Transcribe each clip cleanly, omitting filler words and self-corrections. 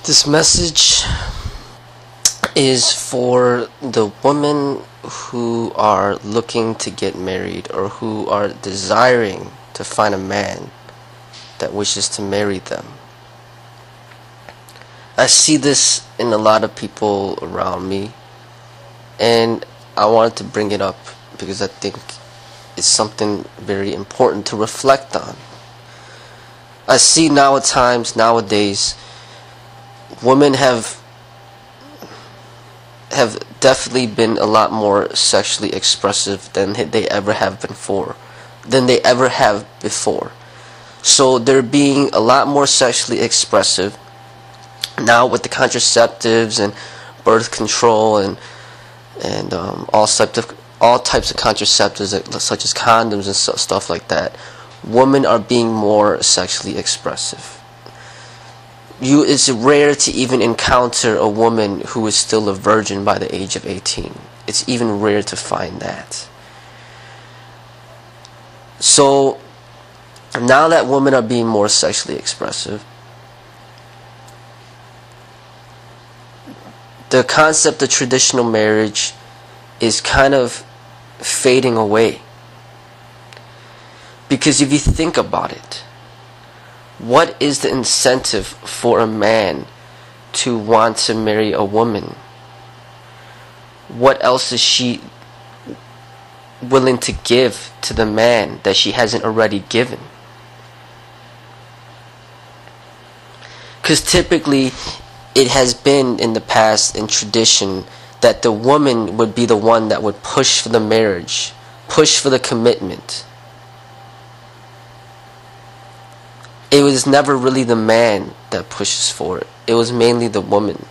This message is for the women who are looking to get married or who are desiring to find a man that wishes to marry them. I see this in a lot of people around me, and I wanted to bring it up because I think it's something very important to reflect on. I see nowadays, women have definitely been a lot more sexually expressive than they ever have before. So they're being a lot more sexually expressive now with the contraceptives and birth control and all types of contraceptives such as condoms and stuff like that. Women are being more sexually expressive. It's rare to even encounter a woman who is still a virgin by the age of 18. It's even rare to find that. So now that women are being more sexually expressive, the concept of traditional marriage is kind of fading away. Because if you think about it, what is the incentive for a man to want to marry a woman? What else is she willing to give to the man that she hasn't already given? Because typically it has been in the past in tradition that the woman would be the one that would push for the marriage, push for the commitment. It was never really the man that pushes for it. It was mainly the woman.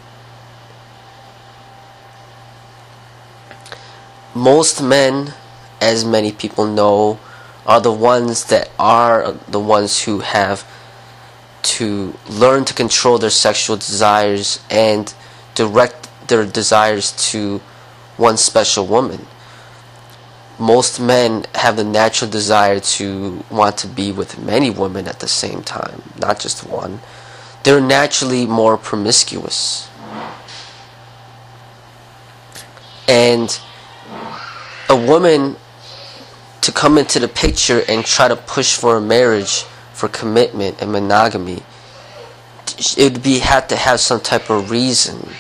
Most men, as many people know, are the ones who have to learn to control their sexual desires and direct their desires to one special woman. Most men have the natural desire to want to be with many women at the same time, not just one. They're naturally more promiscuous. And a woman to come into the picture and try to push for a marriage, for commitment and monogamy, it would have to have some type of reason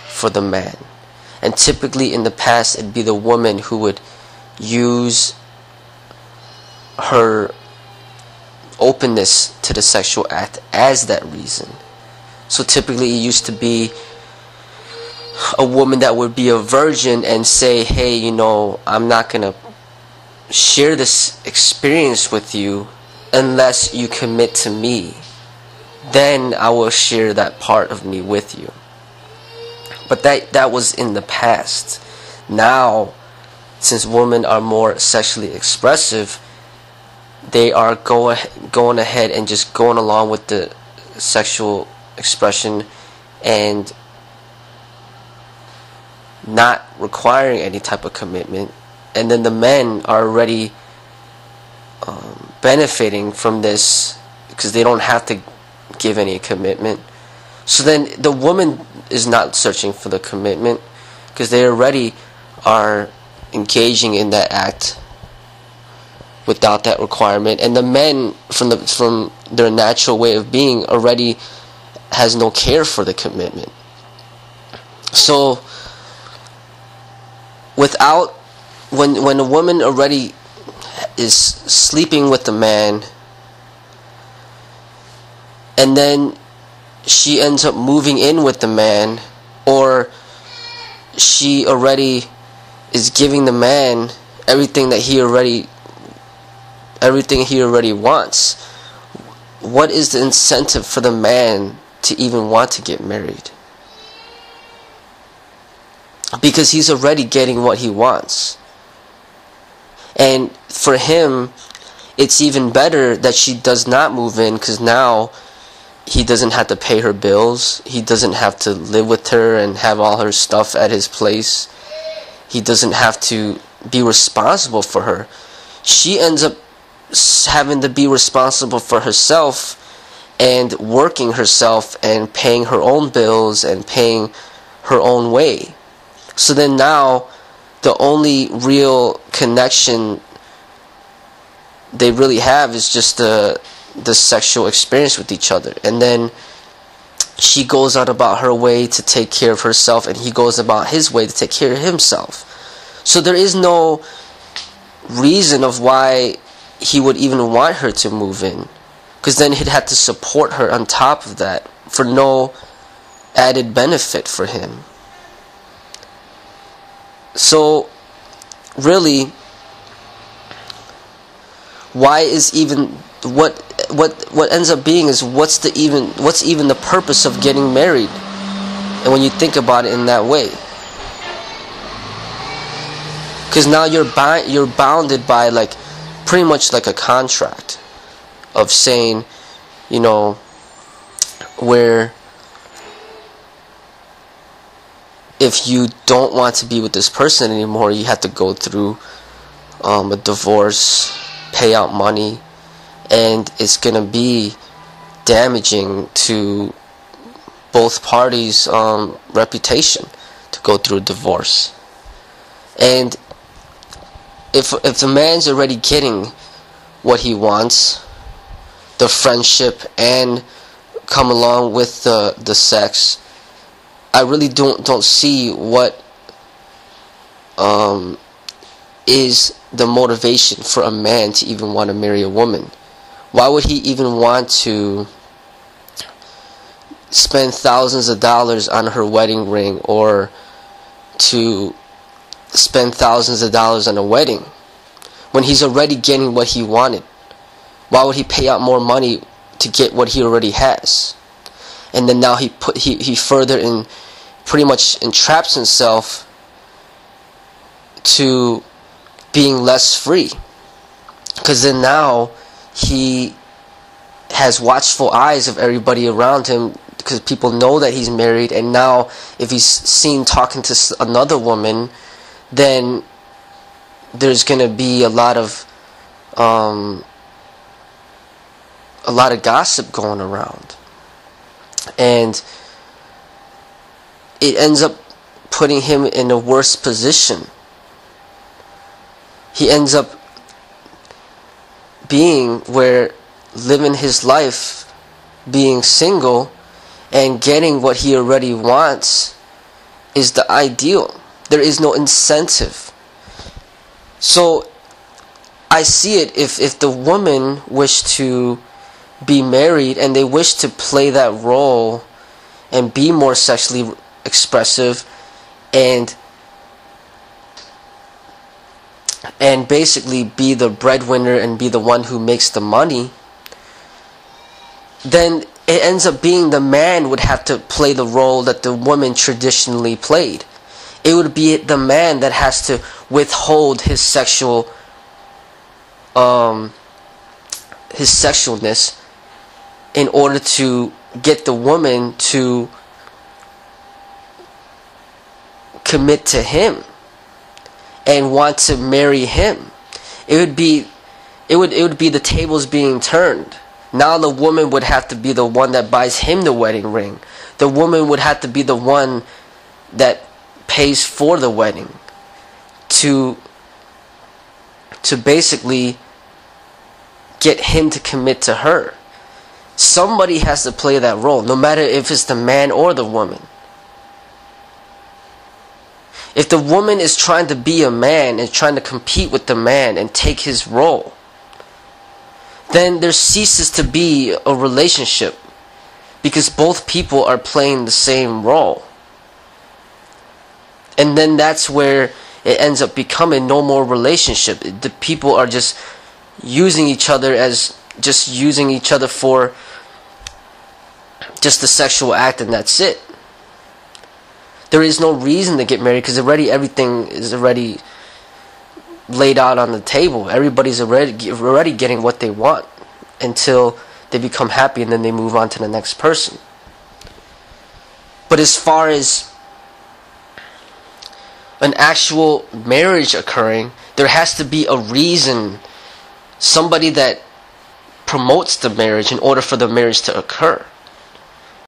for the man. And typically in the past it'd be the woman who would use her openness to the sexual act as that reason. So typically it used to be a woman that would be a virgin and say, hey, I'm not going to share this experience with you unless you commit to me. Then I will share that part of me with you. But that was in the past. Now, since women are more sexually expressive, they are going ahead and just going along with the sexual expression and not requiring any type of commitment. And then the men are already benefiting from this because they don't have to give any commitment. So then the woman is not searching for the commitment because they already are engaging in that act without that requirement, and the men from their natural way of being already has no care for the commitment. So when a woman already is sleeping with the man and then she ends up moving in with the man, or she already is giving the man everything he already wants, what is the incentive for the man to even want to get married? Because he's already getting what he wants. And for him, it's even better that she does not move in, because now he doesn't have to pay her bills. He doesn't have to live with her and have all her stuff at his place. He doesn't have to be responsible for her. She ends up having to be responsible for herself and working herself and paying her own bills and paying her own way. So then now the only real connection they really have is just the sexual experience with each other. And then she goes out about her way to take care of herself, and he goes about his way to take care of himself. So there is no reason of why he would even want her to move in, because then he'd have to support her on top of that for no added benefit for him. So really, why is even what ends up being is what's even the purpose of getting married? And when you think about it in that way, because now you're bounded by like pretty much like a contract of saying, you know, where if you don't want to be with this person anymore, you have to go through a divorce, pay out money, and it's gonna be damaging to both parties' reputation to go through a divorce. And if the man's already getting what he wants, the friendship, and come along with the sex, I really don't see what is the motivation for a man to even want to marry a woman. Why would he even want to spend thousands of dollars on her wedding ring, or to spend thousands of dollars on a wedding when he's already getting what he wanted? Why would he pay out more money to get what he already has? And then now he further pretty much entraps himself to being less free, because then now he has watchful eyes of everybody around him, because people know that he's married. And now if he's seen talking to another woman, then there's going to be a lot of gossip going around, and it ends up putting him in a worse position. He ends up being where living his life being single and getting what he already wants is the ideal. There is no incentive. So I see it, if the woman wished to be married and they wish to play that role and be more sexually expressive and basically be the breadwinner and be the one who makes the money, then it ends up being the man would have to play the role that the woman traditionally played. It would be the man that has to withhold his sexualness in order to get the woman to commit to him and want to marry him. It would be the tables being turned. Now the woman would have to be the one that buys him the wedding ring. The woman would have to be the one that pays for the wedding to basically get him to commit to her. Somebody has to play that role, no matter if it's the man or the woman. If the woman is trying to be a man and trying to compete with the man and take his role, then there ceases to be a relationship, because both people are playing the same role. And then that's where it ends up becoming no more relationship. The people are just using each other for just the sexual act, and that's it. There is no reason to get married, because everything is already laid out on the table. Everybody's already getting what they want until they become happy, and then they move on to the next person. But as far as an actual marriage occurring, there has to be a reason. Somebody that promotes the marriage in order for the marriage to occur.